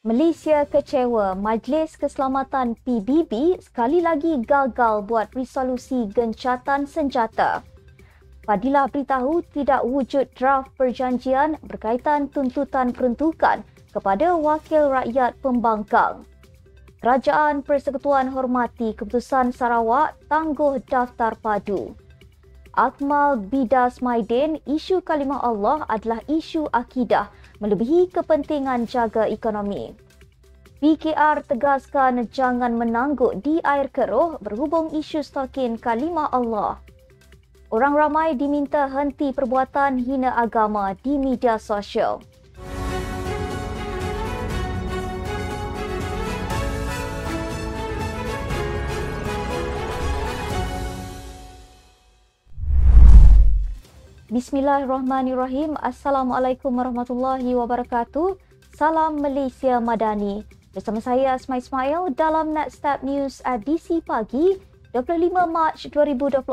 Malaysia kecewa, Majlis Keselamatan PBB sekali lagi gagal buat resolusi gencatan senjata. Fadilah beritahu tidak wujud draft perjanjian berkaitan tuntutan peruntukan kepada wakil rakyat pembangkang. Kerajaan Persekutuan hormati keputusan Sarawak tangguh daftar padu. Akmal Bidas Maidin, isu kalimah Allah adalah isu akidah melebihi kepentingan jaga ekonomi. PKR tegaskan jangan menangguk di air keruh berhubung isu stokin kalimah Allah. Orang ramai diminta henti perbuatan hina agama di media sosial. Bismillahirrahmanirrahim. Assalamualaikum warahmatullahi wabarakatuh. Salam Malaysia Madani. Bersama saya Asma Ismail dalam Netstab News edisi pagi 25 Mac 2024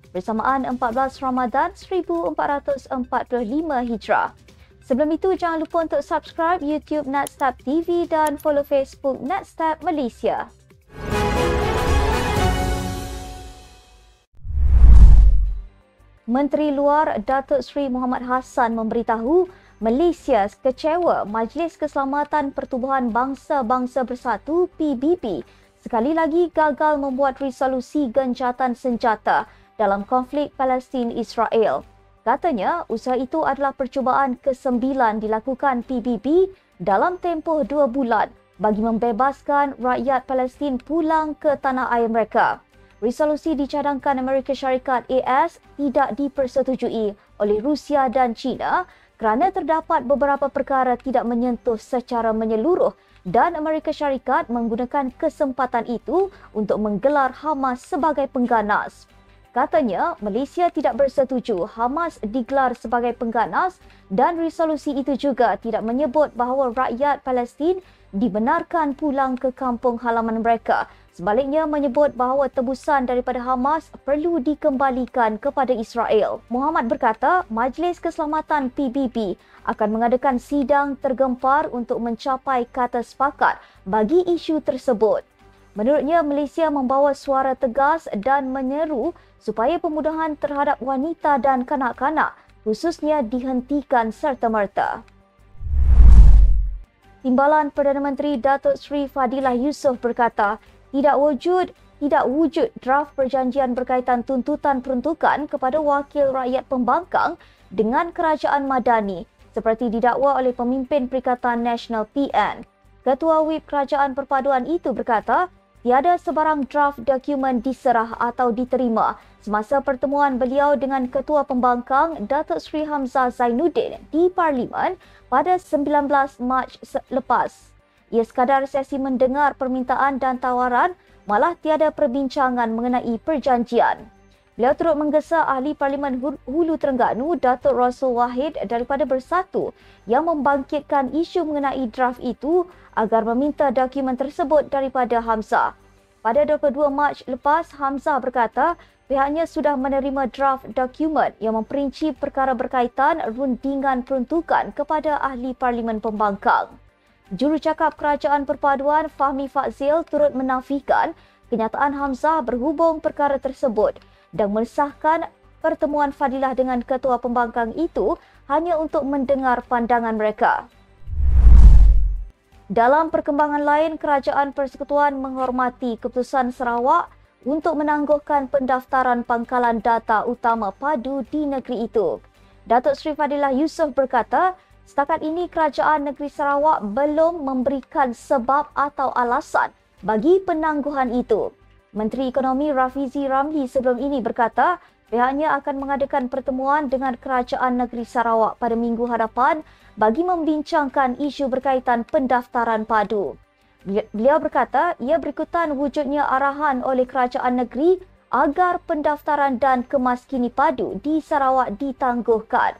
bersamaan 14 Ramadan 1445 Hijrah. Sebelum itu jangan lupa untuk subscribe YouTube Netstab TV dan follow Facebook Netstab Malaysia. Menteri Luar Datuk Seri Muhammad Hassan memberitahu Malaysia kecewa Majlis Keselamatan Pertubuhan Bangsa-Bangsa Bersatu PBB sekali lagi gagal membuat resolusi gencatan senjata dalam konflik Palestin-Israel. Katanya, usaha itu adalah percubaan ke-9 dilakukan PBB dalam tempoh 2 bulan bagi membebaskan rakyat Palestin pulang ke tanah air mereka. Resolusi dicadangkan Amerika Syarikat AS tidak dipersetujui oleh Rusia dan China kerana terdapat beberapa perkara tidak menyentuh secara menyeluruh dan Amerika Syarikat menggunakan kesempatan itu untuk menggelar Hamas sebagai pengganas. Katanya, Malaysia tidak bersetuju Hamas digelar sebagai pengganas dan resolusi itu juga tidak menyebut bahawa rakyat Palestin dibenarkan pulang ke kampung halaman mereka. Sebaliknya menyebut bahawa tebusan daripada Hamas perlu dikembalikan kepada Israel. Muhammad berkata, Majlis Keselamatan PBB akan mengadakan sidang tergempar untuk mencapai kata sepakat bagi isu tersebut. Menurutnya, Malaysia membawa suara tegas dan menyeru supaya pembunuhan terhadap wanita dan kanak-kanak khususnya dihentikan serta-merta. Timbalan Perdana Menteri Datuk Seri Fadilah Yusof berkata, tidak wujud draft perjanjian berkaitan tuntutan peruntukan kepada wakil rakyat pembangkang dengan kerajaan madani seperti didakwa oleh pemimpin Perikatan Nasional PN. Ketua Whip Kerajaan Perpaduan itu berkata, tiada sebarang draft dokumen diserah atau diterima semasa pertemuan beliau dengan Ketua Pembangkang Datuk Seri Hamzah Zainuddin di Parlimen pada 19 Mac lepas. Ia sekadar sesi mendengar permintaan dan tawaran, malah tiada perbincangan mengenai perjanjian. Beliau turut menggesa Ahli Parlimen Hulu Terengganu Datuk Rasul Wahid daripada Bersatu yang membangkitkan isu mengenai draft itu agar meminta dokumen tersebut daripada Hamzah. Pada 22 Mac lepas, Hamzah berkata pihaknya sudah menerima draft dokumen yang memperinci perkara berkaitan rundingan peruntukan kepada Ahli Parlimen Pembangkang. Jurucakap Kerajaan Perpaduan Fahmi Fazil turut menafikan kenyataan Hamzah berhubung perkara tersebut dan mensahkan pertemuan Fadilah dengan Ketua Pembangkang itu hanya untuk mendengar pandangan mereka. Dalam perkembangan lain, Kerajaan Persekutuan menghormati keputusan Sarawak untuk menangguhkan pendaftaran pangkalan data utama padu di negeri itu. Datuk Seri Fadilah Yusof berkata, setakat ini Kerajaan Negeri Sarawak belum memberikan sebab atau alasan bagi penangguhan itu. Menteri Ekonomi Rafizi Ramli sebelum ini berkata pihaknya akan mengadakan pertemuan dengan Kerajaan Negeri Sarawak pada minggu hadapan bagi membincangkan isu berkaitan pendaftaran padu. Beliau berkata ia berikutan wujudnya arahan oleh Kerajaan Negeri agar pendaftaran dan kemaskini padu di Sarawak ditangguhkan.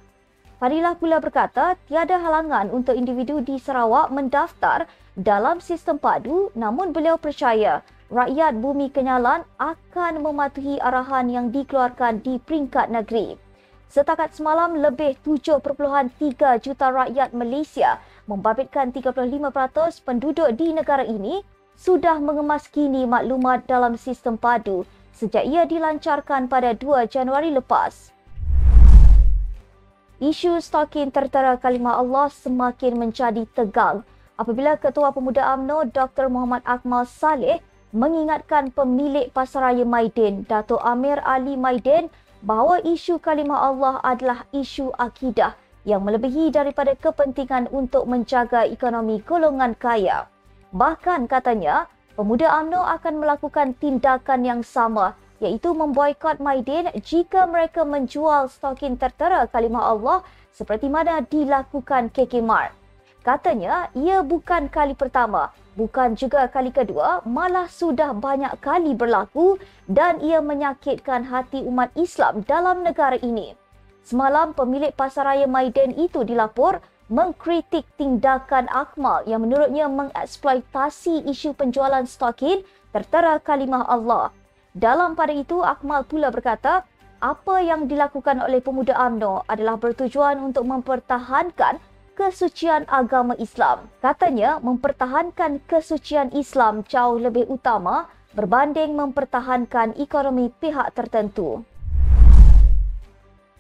Fadilah pula berkata tiada halangan untuk individu di Sarawak mendaftar dalam sistem padu, namun beliau percaya rakyat Bumi Kenyalan akan mematuhi arahan yang dikeluarkan di peringkat negeri. Setakat semalam, lebih 7.3 juta rakyat Malaysia membabitkan 35% penduduk di negara ini sudah mengemaskini maklumat dalam sistem padu sejak ia dilancarkan pada 2 Januari lepas. Isu stalking tertera kalimah Allah semakin menjadi tegang apabila Ketua Pemuda UMNO Dr. Muhammad Akmal Saleh mengingatkan pemilik Pasaraya Maidin, Dato' Amir Ali Maidin, bahawa isu kalimah Allah adalah isu akidah yang melebihi daripada kepentingan untuk menjaga ekonomi golongan kaya. Bahkan katanya, Pemuda UMNO akan melakukan tindakan yang sama, iaitu memboikot Maidin jika mereka menjual stokin tertera kalimah Allah seperti mana dilakukan KK Mart. Katanya, ia bukan kali pertama, bukan juga kali kedua, malah sudah banyak kali berlaku dan ia menyakitkan hati umat Islam dalam negara ini. Semalam, pemilik Pasaraya Maidin itu dilapor mengkritik tindakan Akmal yang menurutnya mengeksploitasi isu penjualan stokin tertera kalimah Allah. Dalam pada itu, Akmal pula berkata, apa yang dilakukan oleh Pemuda UMNO adalah bertujuan untuk mempertahankan kesucian agama Islam. Katanya, mempertahankan kesucian Islam jauh lebih utama berbanding mempertahankan ekonomi pihak tertentu.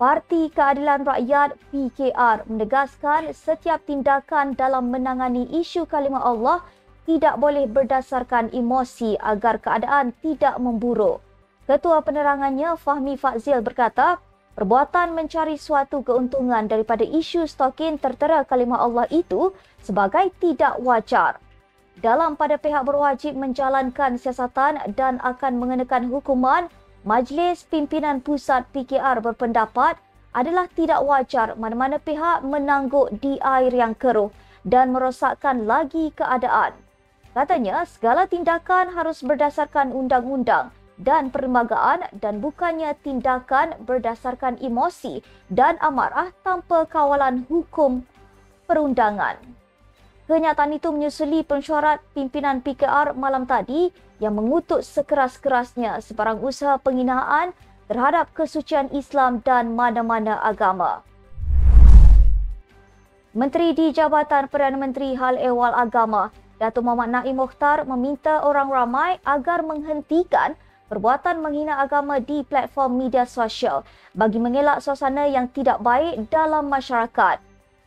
Parti Keadilan Rakyat PKR menegaskan setiap tindakan dalam menangani isu kalimah Allah tidak boleh berdasarkan emosi agar keadaan tidak memburuk. Ketua penerangannya Fahmi Fazil berkata, perbuatan mencari suatu keuntungan daripada isu stokin tertera kalimah Allah itu sebagai tidak wajar. Dalam pada pihak berwajib menjalankan siasatan dan akan mengenakan hukuman, Majlis Pimpinan Pusat PKR berpendapat adalah tidak wajar mana-mana pihak menangguk di air yang keruh dan merosakkan lagi keadaan. Katanya, segala tindakan harus berdasarkan undang-undang dan perlembagaan dan bukannya tindakan berdasarkan emosi dan amarah tanpa kawalan hukum perundangan. Kenyataan itu menyusuli pensyuarat pimpinan PKR malam tadi yang mengutuk sekeras-kerasnya sebarang usaha penghinaan terhadap kesucian Islam dan mana-mana agama. Menteri di Jabatan Perdana Menteri Hal Ehwal Agama, Datuk Muhammad Naim Mokhtar meminta orang ramai agar menghentikan perbuatan menghina agama di platform media sosial bagi mengelak suasana yang tidak baik dalam masyarakat.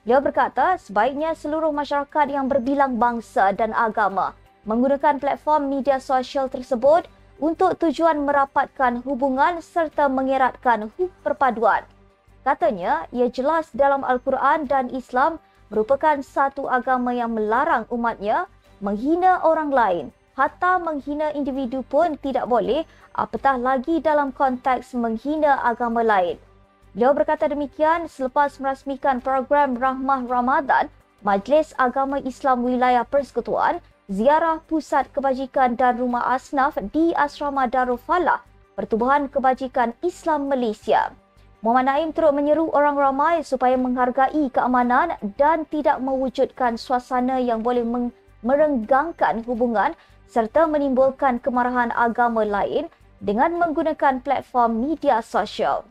Beliau berkata, sebaiknya seluruh masyarakat yang berbilang bangsa dan agama menggunakan platform media sosial tersebut untuk tujuan merapatkan hubungan serta mengeratkan perpaduan. Katanya, ia jelas dalam Al-Quran dan Islam merupakan satu agama yang melarang umatnya menghina orang lain. Hatta menghina individu pun tidak boleh, apatah lagi dalam konteks menghina agama lain. Beliau berkata demikian selepas merasmikan program Rahmah Ramadan Majlis Agama Islam Wilayah Persekutuan, ziarah Pusat Kebajikan dan Rumah Asnaf di Asrama Darul Falah, Pertubuhan Kebajikan Islam Malaysia. Muhammad Naim turut menyeru orang ramai supaya menghargai keamanan dan tidak mewujudkan suasana yang boleh merenggangkan hubungan serta menimbulkan kemarahan agama lain dengan menggunakan platform media sosial.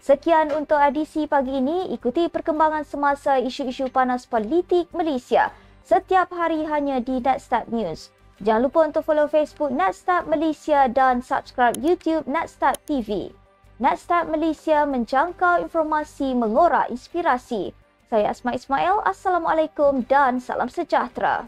Sekian untuk edisi pagi ini. Ikuti perkembangan semasa isu-isu panas politik Malaysia setiap hari hanya di Netstat News. Jangan lupa untuk follow Facebook Netstat Malaysia dan subscribe YouTube Netstat TV. Netstat Malaysia menjangkau informasi mengorak inspirasi. Saya Asma Ismail. Assalamualaikum dan salam sejahtera.